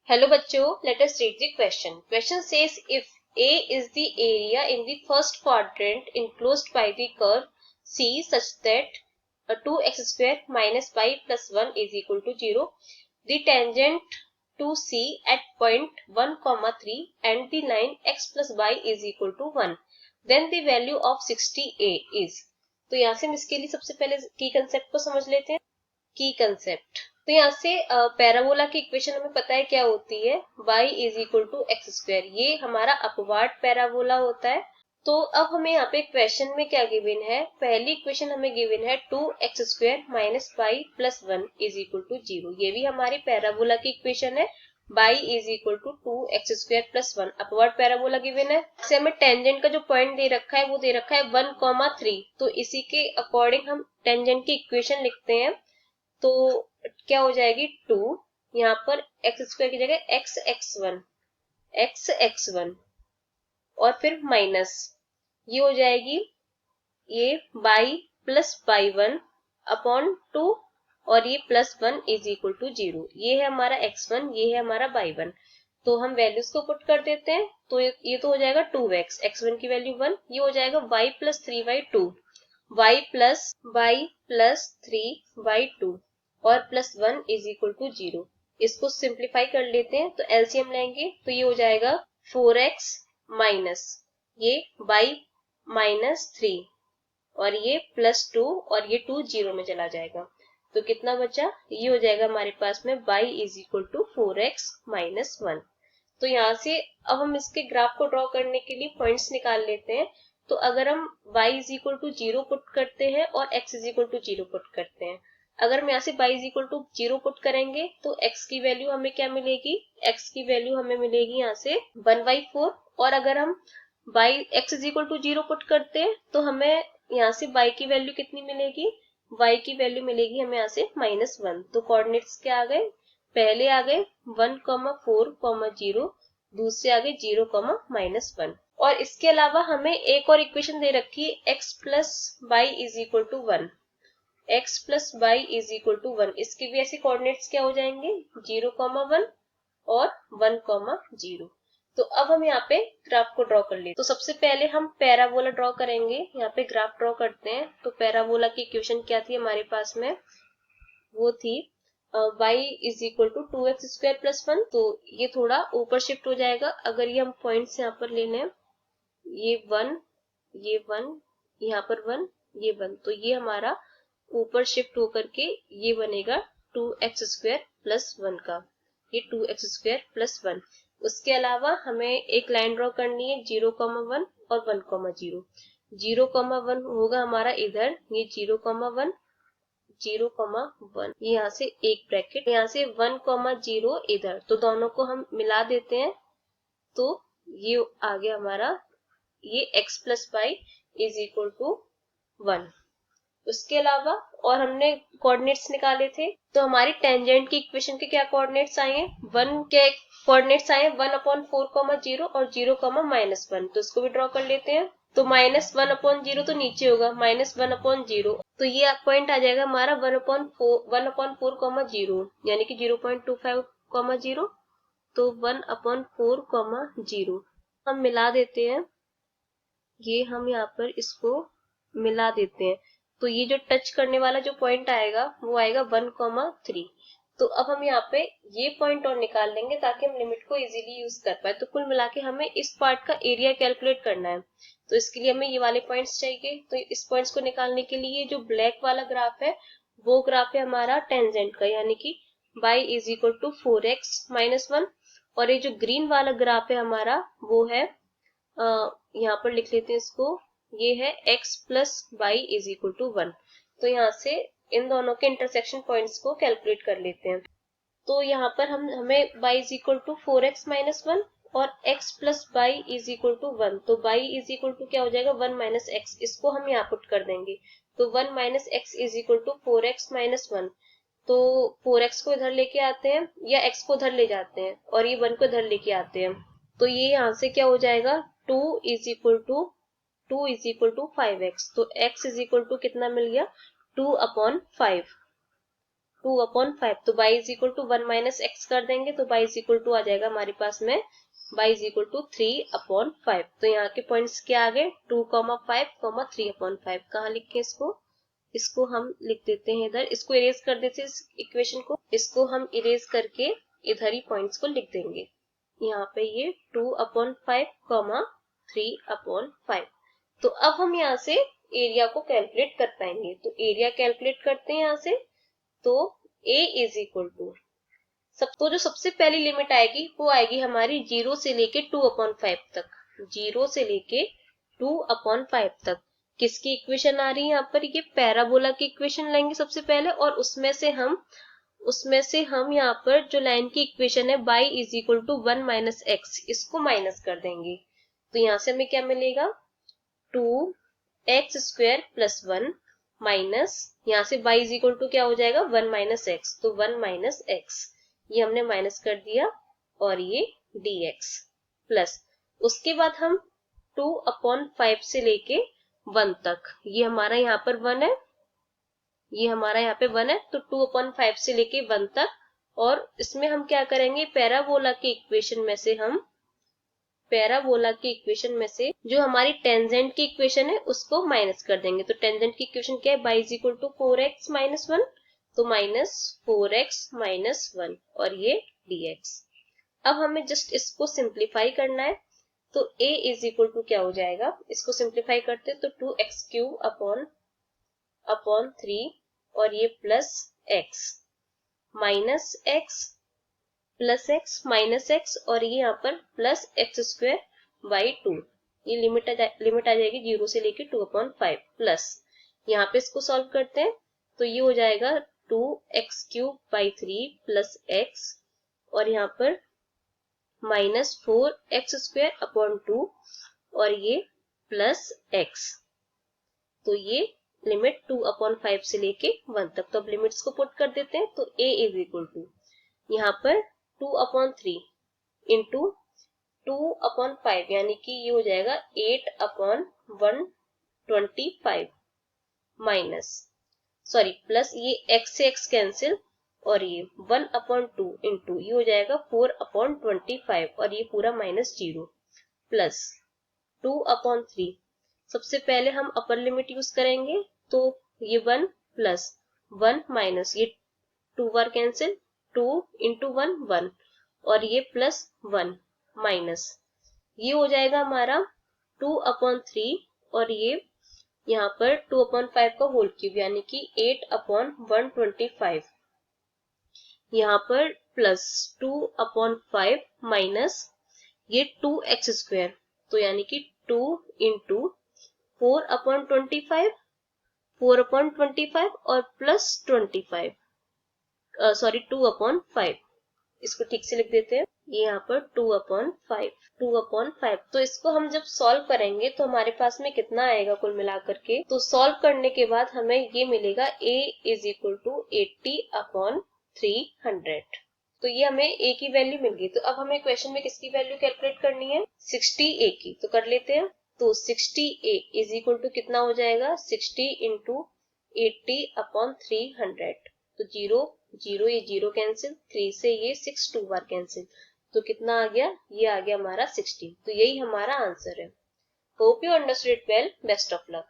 Hello bachcho, let us read the question. Question says if A is the area in the first quadrant enclosed by the curve C such that 2x square minus y plus 1 is equal to 0, the tangent to C at point 1, 3 and the line x plus y is equal to 1, then the value of 60A is. तो यहाँ से हम इसके लिए सबसे पहले की concept को समझ लेते हैं. की कंसेप्ट, तो यहाँ से पैराबोला की इक्वेशन हमें पता है क्या होती है, y is equal to x square. ये हमारा अपवार्ड पैराबोला होता है. तो अब हमें यहाँ पे क्वेश्चन में क्या गिवन है, पहली इक्वेशन हमें गिवन है 2x square minus y plus 1 is equal to 0. ये भी हमारी पैराबोला की इक्वेशन है, y is equal to 2x square plus 1 upward parabola given है. इससे हमें टेंजेंट का जो पॉइंट दे रखा है वो दे रखा है 1,3. तो इसी के अकॉर्डिंग हम टेंजेंट की इक्वेशन लिखते हैं. तो क्या हो जाएगी 2, यहाँ पर एक्स स्क्वायर की जगह एक्स एक्स वन और फिर माइनस ये हो जाएगी ये बाई प्लस बाई 1 अपॉन 2 और ये प्लस 1 इज इक्वल टू 0. ये है हमारा x1, ये है हमारा y1. तो हम वैल्यूज को पुट कर देते हैं. तो ये तो हो जाएगा 2x, x1 की वैल्यू 1, ये हो जाएगा y plus 3y2, y plus 3y2 और प्लस 1 इज इक्वल टू 0. इसको सिंप्लीफाई कर लेते हैं तो एलसीएम लेंगे तो ये हो जाएगा 4x माइनस ये y माइनस 3 और ये प्लस 2 और ये 2 0 में चला जाएगा. तो कितना बचा, ये हो जाएगा हमारे पास में y is equal to 4x minus 1. तो यहाँ से अब हम इसके ग्राफ को ड्रॉ करने के लिए पॉइंट्स निकाल लेते हैं. तो अगर हम y is equal to 0 put करते हैं और x is equal to 0 put करते हैं, अगर हम यहाँ से y is equal to 0 put करेंगे तो x की वैल्यू हमें क्या मिलेगी, x की वैल्यू हमें मिलेगी यहाँ से 1/4. और अगर हम x is equal to 0 put करते हैं तो हमें यहाँ से y की वैल्यू कितनी मिलेगी, y की वैल्यू मिलेगी हमें यहाँ से -1. तो कोऑर्डिनेट्स क्या आ गए, पहले आ गए 1,4, 0, दूसरे आ गए 0, -1. और इसके अलावा हमें एक और इक्वेशन दे रखी है x plus y is equal to 1, x plus y is equal to 1. इसके भी ऐसे कोऑर्डिनेट्स क्या हो जाएंगे 0, 1 और 1, 0. तो अब हम यहाँ पे ग्राफ को ड्रॉ कर लेते हैं. तो सबसे पहले हम पैराबोला ड्रॉ करेंगे. यहाँ पे ग्राफ ड्रॉ करते हैं. तो पैराबोला की इक्वेशन क्या थी हमारे पास में, वो थी y is equal to 2x square plus 1. तो ये थोड़ा ऊपर शिफ्ट हो जाएगा. अगर ये हम पॉइंट्स यहाँ पर ले लें, ये 1, ये 1, यहाँ पर 1, ये 1, तो ये हमारा ऊपर शिफ्ट होकर के ये बनेगा 2x स्क्वायर प्लस 1 का, ये 2x स्क्वायर प्लस 1. उसके अलावा हमें एक लाइन ड्रॉ करनी है 0, 1 और 1, 0. 0, 1 होगा हमारा इधर, ये 0, 1, 0, 1, ये यहाँ से एक ब्रैकेट, यहाँ से 1, 0 इधर. तो दोनों को हम मिला देते हैं तो ये आ गया हमारा ये x plus y is equal to 1. उसके अलावा और हमने कोऑर्डिनेट्स निकाले थे. तो हमारी टेंजेंट की इक्वेशन के क्या कोऑर्डिनेट्स आए हैं, 1 के कोऑर्डिनेट्स आए 1/4, 0 और 0, -1. तो इसको भी ड्रॉ कर लेते हैं. तो -1/0 तो नीचे होगा, -1/0. तो ये पॉइंट आ जाएगा हमारा 1/4, 0 यानी कि 0.25, 0. तो 1/4, 0 हम मिला देते हैं. ये हम यहाँ पर इसको मिला देते हैं. तो ये जो टच करने वाला जो पॉइंट आएगा वो आएगा 1, 3. तो अब हम यहाँ पे ये पॉइंट और निकाल लेंगे ताकि हम लिमिट को इजीली यूज कर पाए. तो कुल मिला के हमें इस पार्ट का एरिया कैलकुलेट करना है. तो इसके लिए हमें ये वाले पॉइंट्स चाहिए. तो इस पॉइंट्स को निकालने के लिए जो ब्लैक वाला ग्राफ है वो ग्राफ है हमारा टेंजेंट का, यानी कि y is equal to 4x minus 1. और ये जो ग्रीन वाला ग्राफ है हमारा वो है यहाँ पर लिख लेते हैं इसको, ये है x plus y is equal to 1. तो यहाँ से इन दोनों के इंटरसेक्शन पॉइंट्स को कैलकुलेट कर लेते हैं. तो यहाँ पर हमें y is equal to 4x minus 1 और x plus y is equal to 1. तो y इज इक्वल टू क्या हो जाएगा 1 माइनस x, इसको हम यहाँ पुट कर देंगे. तो 1 minus x is equal to 4x minus 1. तो 4x को इधर लेके आते हैं या x को इधर ले जाते हैं और ये 1 को इधर लेके आते हैं. तो ये यहाँ से क्या हो जाएगा 2 इज इक्वल टू 5x. तो x इज इक्वल टू कितना मिल गया 2/5. 2/5, तो y is equal to 1 minus x कर देंगे तो y इज इक्वल टू आ जाएगा हमारे पास में y इज इक्वल टू 3/5। तो यहाँ के पॉइंट्स क्या आ गए 2,5, 3/5। कहाँ लिखे इसको हम लिख देते हैं इधर, इसको इरेज कर देते हैं इस इक्वेशन को, इसको हम इरेज करके इधर ही पॉइंट्स को लिख देंगे। यहाँ पे ये 2/5, 3/5। तो अब हम यहाँ से एरिया को कैलकुलेट कर पाएंगे, तो एरिया कैलकुलेट करते हैं यहाँ से। तो a इज इक्वल टू तो जो सबसे पहली लिमिट आएगी वो आएगी हमारी 0 से लेके 2/5 तक, 0 से लेके 2/5 तक। किसकी इक्वेशन आ रही है यहाँ पर, ये पैराबोला की इक्वेशन लेंगे सबसे पहले, और उसमें से हम यहाँ पर जो लाइन की इक्वेशन है y is equal to 1 minus x, इसको माइनस कर देंगे। तो यहाँ से हमें क्या मिलेगा 2x² प्लस 1 माइनस, यहाँ से y इज इक्वल टू क्या हो जाएगा 1 माइनस एक्स, तो 1 माइनस एक्स, ये हमने माइनस कर दिया, और ये dx प्लस, उसके बाद हम 2/5 से लेके 1 तक, ये हमारा यहाँ पर 1 है, ये हमारा यहाँ पे 1 है, तो 2/5 से लेके 1 तक। और इसमें हम क्या करेंगे पैराबोला की इक्वेशन में से जो हमारी टेंजेंट की इक्वेशन है उसको माइनस कर देंगे। तो टेंजेंट की इक्वेशन क्या है y is equal to 4x minus 1, तो माइनस 4x माइनस 1, और ये dx। अब हमें जस्ट इसको सिंप्लीफाई करना है, तो a इज इक्वल टू क्या हो जाएगा, इसको सिंप्लीफाई करते हैं तो 2x³ अपॉन 3, और ये plus x minus x plus x minus x, और ये यहाँ पर प्लस x² बाई 2, ये लिमिट आ जाएगी 0 से लेके 2/5 प्लस, यहाँ पे इसको सॉल्व करते हैं तो ये हो जाएगा 2x³ बाई 3 प्लस x, और यहाँ पर माइनस 4x² अपॉन 2, और ये प्लस x। तो ये लिमिट 2/5 से लेके 1 तक। तो अब लिमिट्स को पुट कर देते हैं, तो a इज इक्वल टू यहाँ पर 2/3 इंटू 2/5, यानी कि ये हो जाएगा 8/125 माइनस, सॉरी प्लस, ये x से x कैंसिल, और ये 1/2 इंटू ये हो जाएगा 4/25, और ये पूरा माइनस 0 प्लस 2/3। सबसे पहले हम अपर लिमिट यूज करेंगे, तो ये 1 प्लस 1 माइनस, ये 2 बार कैंसिल, 2 इंटू 1 1, और ये प्लस 1 माइनस, ये हो जाएगा हमारा 2/3, और ये यहाँ पर 2/5 का होल क्यूब, यानी कि 8/125, यहाँ पर प्लस 2/5 माइनस ये 2x², तो यानी कि 2 इंटू 4/25 और प्लस 25, सॉरी 2/5, इसको ठीक से लिख देते हैं, ये यहाँ पर 2/5। तो इसको हम जब सॉल्व करेंगे तो हमारे पास में कितना आएगा कुल मिलाकर के, तो सॉल्व करने के बाद हमें ये मिलेगा a इज इक्वल टू 80/300। तो ये हमें a की वैल्यू मिल गई। तो अब हमें क्वेश्चन में किसकी वैल्यू कैलकुलेट करनी है 60a की, तो कर लेते हैं। तो 60a इज इक्वल टू कितना हो जाएगा 60 इंटू 80/300, तो 0 0 ये 0 कैंसिल, 3 से ये 6 2 बार कैंसिल, तो कितना आ गया, ये आ गया हमारा 16। तो यही हमारा आंसर है। Hope you understood it well, best of luck.